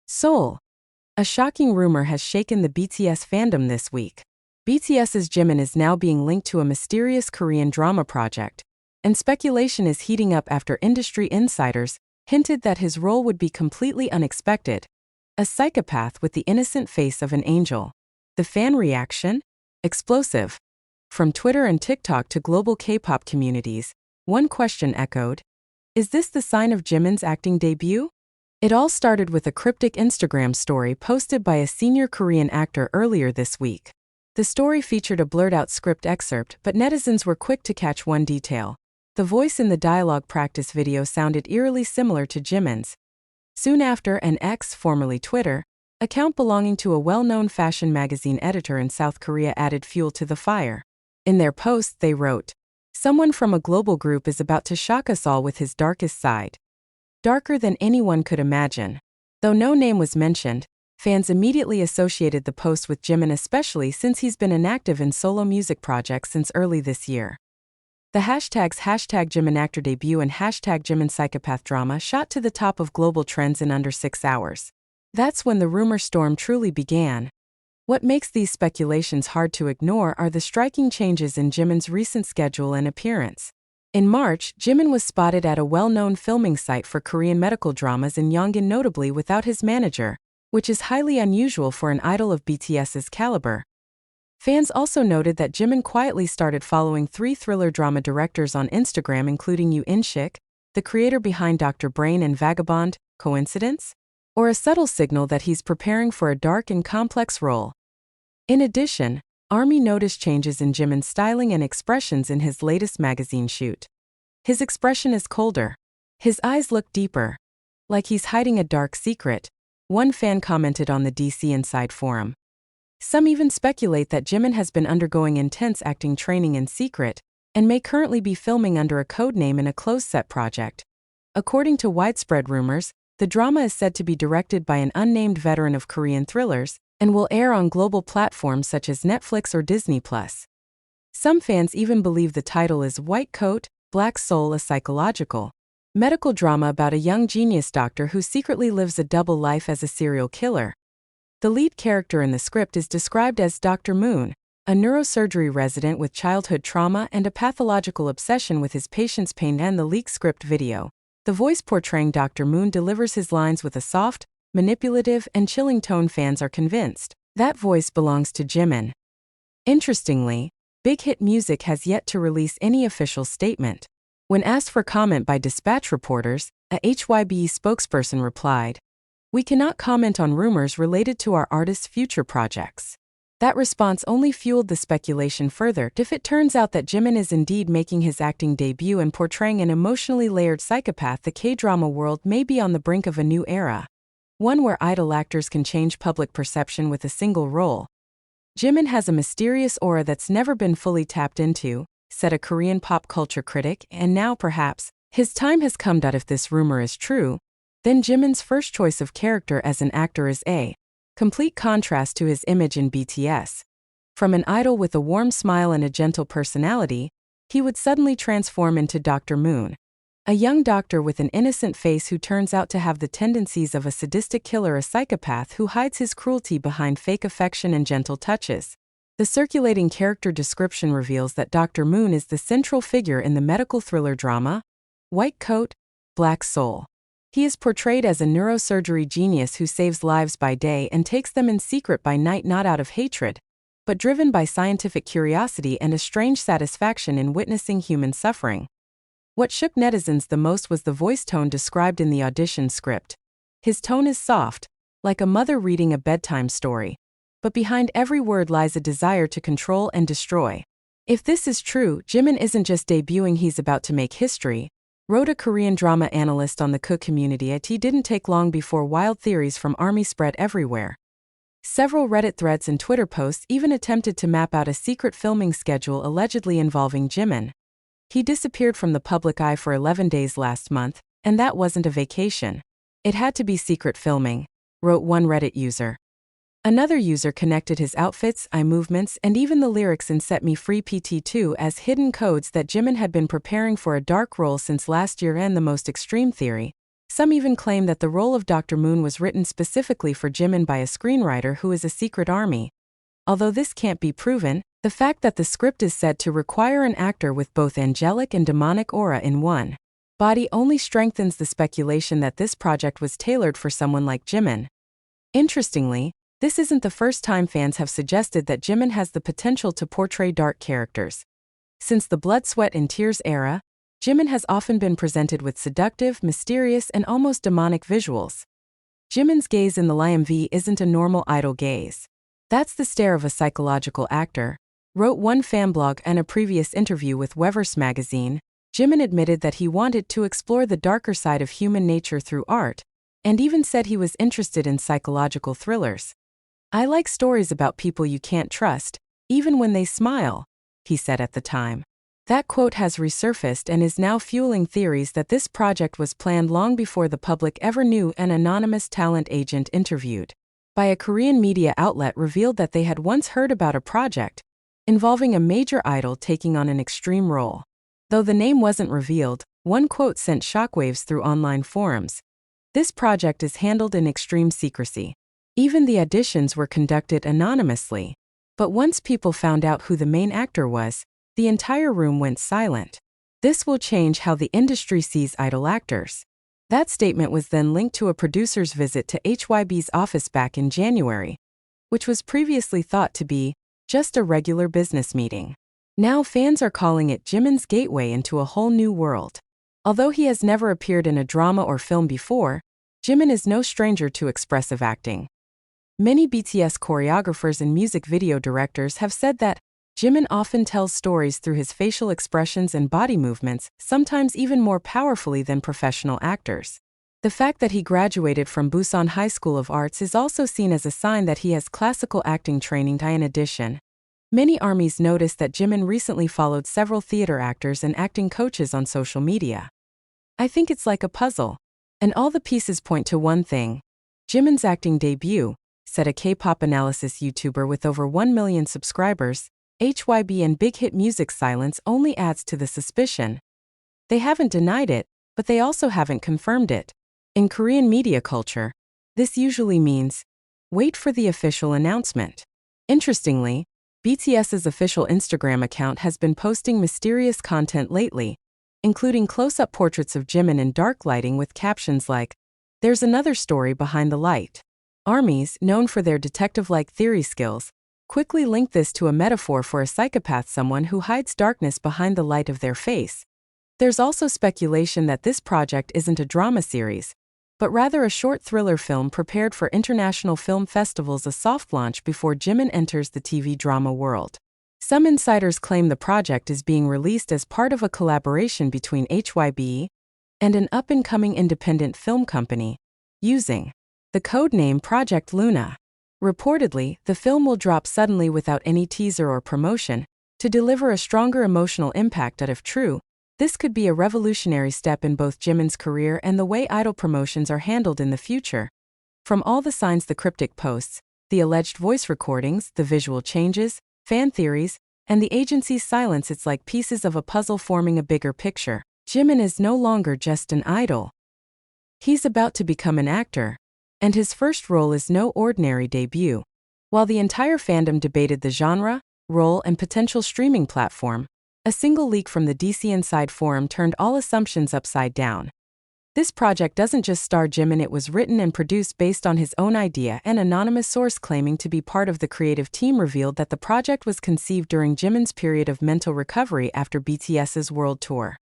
Seoul. A shocking rumor has shaken the BTS fandom this week. BTS's Jimin is now being linked to a mysterious Korean drama project, and speculation is heating up after industry insiders hinted that his role would be completely unexpected. A psychopath with the innocent face of an angel. The fan reaction? Explosive. From Twitter and TikTok to global K-pop communities, one question echoed: is this the sign of Jimin's acting debut? It all started with a cryptic Instagram story posted by a senior Korean actor earlier this week. The story featured a blurred-out script excerpt, but netizens were quick to catch one detail. The voice in the dialogue practice video sounded eerily similar to Jimin's. Soon after, an X, formerly Twitter, account belonging to a well-known fashion magazine editor in South Korea added fuel to the fire. In their post, they wrote, "Someone from a global group is about to shock us all with his darkest side. Darker than anyone could imagine." Though no name was mentioned, fans immediately associated the post with Jimin, especially since he's been inactive in solo music projects since early this year. The hashtags #Jimin actor debut and #Jimin psychopath drama shot to the top of global trends in under 6 hours. That's when the rumor storm truly began. What makes these speculations hard to ignore are the striking changes in Jimin's recent schedule and appearance. In March, Jimin was spotted at a well-known filming site for Korean medical dramas in Yongin, notably without his manager, which is highly unusual for an idol of BTS's caliber. Fans also noted that Jimin quietly started following 3 thriller drama directors on Instagram, including Yoo In-shik, the creator behind Dr. Brain and Vagabond. Coincidence? Or a subtle signal that he's preparing for a dark and complex role? In addition, ARMY noticed changes in Jimin's styling and expressions in his latest magazine shoot. His expression is colder. His eyes look deeper. Like he's hiding a dark secret, one fan commented on the DC Inside forum. Some even speculate that Jimin has been undergoing intense acting training in secret and may currently be filming under a code name in a closed-set project. According to widespread rumors, the drama is said to be directed by an unnamed veteran of Korean thrillers and will air on global platforms such as Netflix or Disney+. Some fans even believe the title is White Coat, Black Soul, a psychological medical drama about a young genius doctor who secretly lives a double life as a serial killer. The lead character in the script is described as Dr. Moon, a neurosurgery resident with childhood trauma and a pathological obsession with his patients' pain. And the leaked script video, the voice portraying Dr. Moon delivers his lines with a soft, manipulative, and chilling tone. Fans are convinced that voice belongs to Jimin. Interestingly, Big Hit Music has yet to release any official statement. When asked for comment by Dispatch reporters, a HYBE spokesperson replied, "We cannot comment on rumors related to our artist's future projects." That response only fueled the speculation further. If it turns out that Jimin is indeed making his acting debut and portraying an emotionally layered psychopath, the K-drama world may be on the brink of a new era. One where idol actors can change public perception with a single role. "Jimin has a mysterious aura that's never been fully tapped into," said a Korean pop culture critic, and now perhaps his time has come. If this rumor is true, then Jimin's first choice of character as an actor is a complete contrast to his image in BTS. From an idol with a warm smile and a gentle personality, he would suddenly transform into Dr. Moon, a young doctor with an innocent face who turns out to have the tendencies of a sadistic killer, a psychopath who hides his cruelty behind fake affection and gentle touches. The circulating character description reveals that Dr. Moon is the central figure in the medical thriller drama, White Coat, Black Soul. He is portrayed as a neurosurgery genius who saves lives by day and takes them in secret by night, not out of hatred, but driven by scientific curiosity and a strange satisfaction in witnessing human suffering. What shook netizens the most was the voice tone described in the audition script. His tone is soft, like a mother reading a bedtime story, but behind every word lies a desire to control and destroy. If this is true, Jimin isn't just debuting, he's about to make history, wrote a Korean drama analyst on the Cook community. It didn't take long before wild theories from ARMY spread everywhere. Several Reddit threads and Twitter posts even attempted to map out a secret filming schedule allegedly involving Jimin. He disappeared from the public eye for 11 days last month, and that wasn't a vacation. It had to be secret filming, wrote one Reddit user. Another user connected his outfits, eye movements, and even the lyrics in Set Me Free PT2 as hidden codes that Jimin had been preparing for a dark role since last year. And the most extreme theory, Some even claim that the role of Dr. Moon was written specifically for Jimin by a screenwriter who is a secret army. Although this can't be proven, the fact that the script is said to require an actor with both angelic and demonic aura in one body only strengthens the speculation that this project was tailored for someone like Jimin. Interestingly, this isn't the first time fans have suggested that Jimin has the potential to portray dark characters. Since the Blood, Sweat and Tears era, Jimin has often been presented with seductive, mysterious, and almost demonic visuals. Jimin's gaze in the LMV isn't a normal idol gaze. That's the stare of a psychological actor, wrote one fan blog. In a previous interview with Wildest magazine, Jimin admitted that he wanted to explore the darker side of human nature through art, and even said he was interested in psychological thrillers. "I like stories about people you can't trust, even when they smile," he said at the time. That quote has resurfaced and is now fueling theories that this project was planned long before the public ever knew. An anonymous talent agent interviewed by a Korean media outlet revealed that they had once heard about a project involving a major idol taking on an extreme role. Though the name wasn't revealed, one quote sent shockwaves through online forums. "This project is handled in extreme secrecy. Even the auditions were conducted anonymously. But once people found out who the main actor was, the entire room went silent. This will change how the industry sees idol actors." That statement was then linked to a producer's visit to HYB's office back in January, which was previously thought to be just a regular business meeting. Now fans are calling it Jimin's gateway into a whole new world. Although he has never appeared in a drama or film before, Jimin is no stranger to expressive acting. Many BTS choreographers and music video directors have said that Jimin often tells stories through his facial expressions and body movements, sometimes even more powerfully than professional actors. The fact that he graduated from Busan High School of Arts is also seen as a sign that he has classical acting training. In addition, many ARMYs noticed that Jimin recently followed several theater actors and acting coaches on social media. "I think it's like a puzzle, and all the pieces point to one thing: Jimin's acting debut," said a K-pop analysis YouTuber with over 1 million subscribers. HYB and Big Hit Music's silence only adds to the suspicion. They haven't denied it, but they also haven't confirmed it. In Korean media culture, this usually means, wait for the official announcement. Interestingly, BTS's official Instagram account has been posting mysterious content lately, including close-up portraits of Jimin in dark lighting with captions like, "There's another story behind the light." ARMYs, known for their detective-like theory skills, quickly link this to a metaphor for a psychopath, someone who hides darkness behind the light of their face. There's also speculation that this project isn't a drama series, but rather a short thriller film prepared for international film festivals, a soft launch before Jimin enters the TV drama world. Some insiders claim the project is being released as part of a collaboration between HYB and an up-and-coming independent film company, using the codename Project Luna. Reportedly, the film will drop suddenly without any teaser or promotion, to deliver a stronger emotional impact. If true, this could be a revolutionary step in both Jimin's career and the way idol promotions are handled in the future. From all the signs, the cryptic posts, the alleged voice recordings, the visual changes, fan theories, and the agency's silence, it's like pieces of a puzzle forming a bigger picture. Jimin is no longer just an idol. He's about to become an actor, and his first role is no ordinary debut. While the entire fandom debated the genre, role, and potential streaming platform, a single leak from the DC Inside forum turned all assumptions upside down. This project doesn't just star Jimin, it was written and produced based on his own idea. An anonymous source claiming to be part of the creative team revealed that the project was conceived during Jimin's period of mental recovery after BTS's world tour.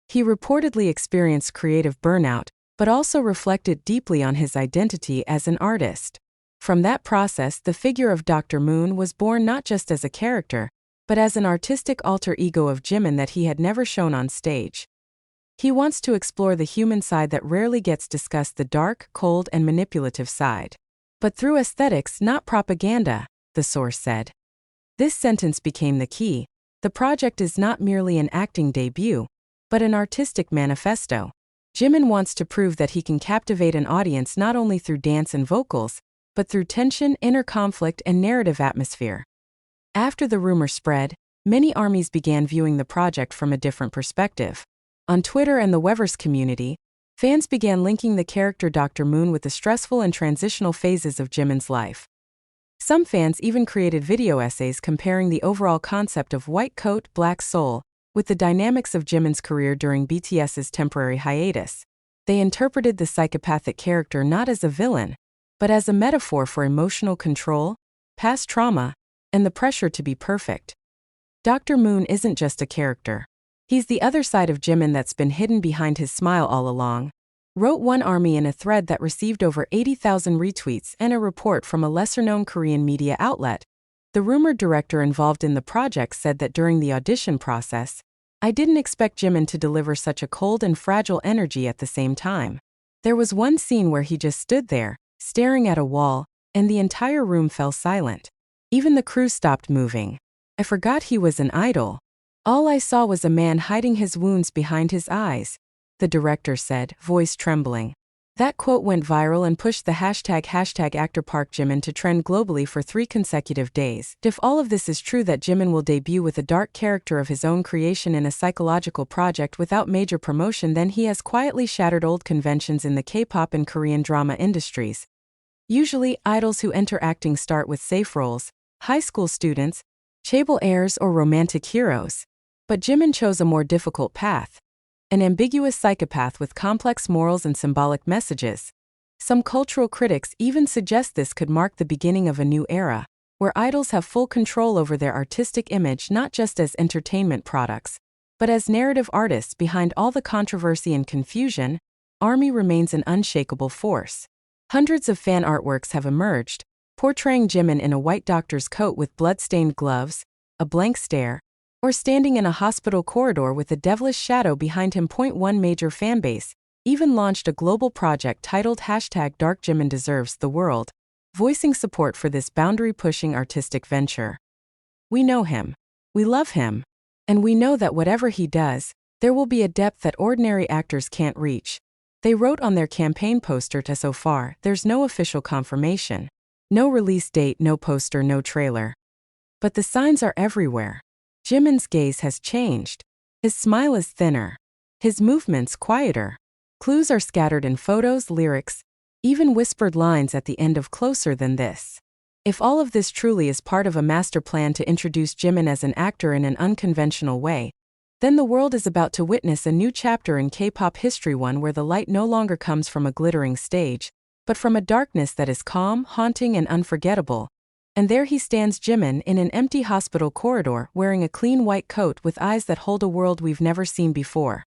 He reportedly experienced creative burnout, but also reflected deeply on his identity as an artist. From that process, the figure of Dr. Moon was born not just as a character, but as an artistic alter ego of Jimin that he had never shown on stage. He wants to explore the human side that rarely gets discussed, the dark, cold, and manipulative side. But through aesthetics, not propaganda, the source said. This sentence became the key. The project is not merely an acting debut, but an artistic manifesto. Jimin wants to prove that he can captivate an audience not only through dance and vocals, but through tension, inner conflict, and narrative atmosphere. After the rumor spread, many ARMYs began viewing the project from a different perspective. On Twitter and the Weverse community, Fans began linking the character Dr. Moon with the stressful and transitional phases of Jimin's life. Some fans even created video essays comparing the overall concept of white coat, black soul, with the dynamics of Jimin's career during BTS's temporary hiatus. They interpreted the psychopathic character not as a villain, but as a metaphor for emotional control, past trauma, and the pressure to be perfect. Dr. Moon isn't just a character. He's the other side of Jimin that's been hidden behind his smile all along, wrote one ARMY in a thread that received over 80,000 retweets and a report from a lesser-known Korean media outlet. The rumored director involved in the project said that during the audition process, "I didn't expect Jimin to deliver such a cold and fragile energy at the same time. There was one scene where he just stood there, staring at a wall, and the entire room fell silent. Even the crew stopped moving. I forgot he was an idol. All I saw was a man hiding his wounds behind his eyes," the director said, voice trembling. That quote went viral and pushed the hashtag #ActorParkJimin to trend globally for 3 consecutive days. If all of this is true, that Jimin will debut with a dark character of his own creation in a psychological project without major promotion, then he has quietly shattered old conventions in the K-pop and Korean drama industries. Usually, idols who enter acting start with safe roles, high school students, chaebol heirs, or romantic heroes. But Jimin chose a more difficult path. An ambiguous psychopath with complex morals and symbolic messages. Some cultural critics even suggest this could mark the beginning of a new era, where idols have full control over their artistic image, not just as entertainment products, but as narrative artists behind all the controversy and confusion. ARMY remains an unshakable force. Hundreds of fan artworks have emerged, portraying Jimin in a white doctor's coat with blood-stained gloves, a blank stare, or standing in a hospital corridor with a devilish shadow behind him. One major fanbase even launched a global project titled #DarkJiminDeserves the World, voicing support for this boundary-pushing artistic venture. "We know him. We love him. And we know that whatever he does, there will be a depth that ordinary actors can't reach," they wrote on their campaign poster. So far, there's no official confirmation. No release date, no poster, no trailer. But the signs are everywhere. Jimin's gaze has changed. His smile is thinner. His movements quieter. Clues are scattered in photos, lyrics, even whispered lines at the end of Closer Than This. If all of this truly is part of a master plan to introduce Jimin as an actor in an unconventional way, then the world is about to witness a new chapter in K-pop history, one where the light no longer comes from a glittering stage, but from a darkness that is calm, haunting, and unforgettable. And there he stands, Jimin, in an empty hospital corridor, wearing a clean white coat with eyes that hold a world we've never seen before.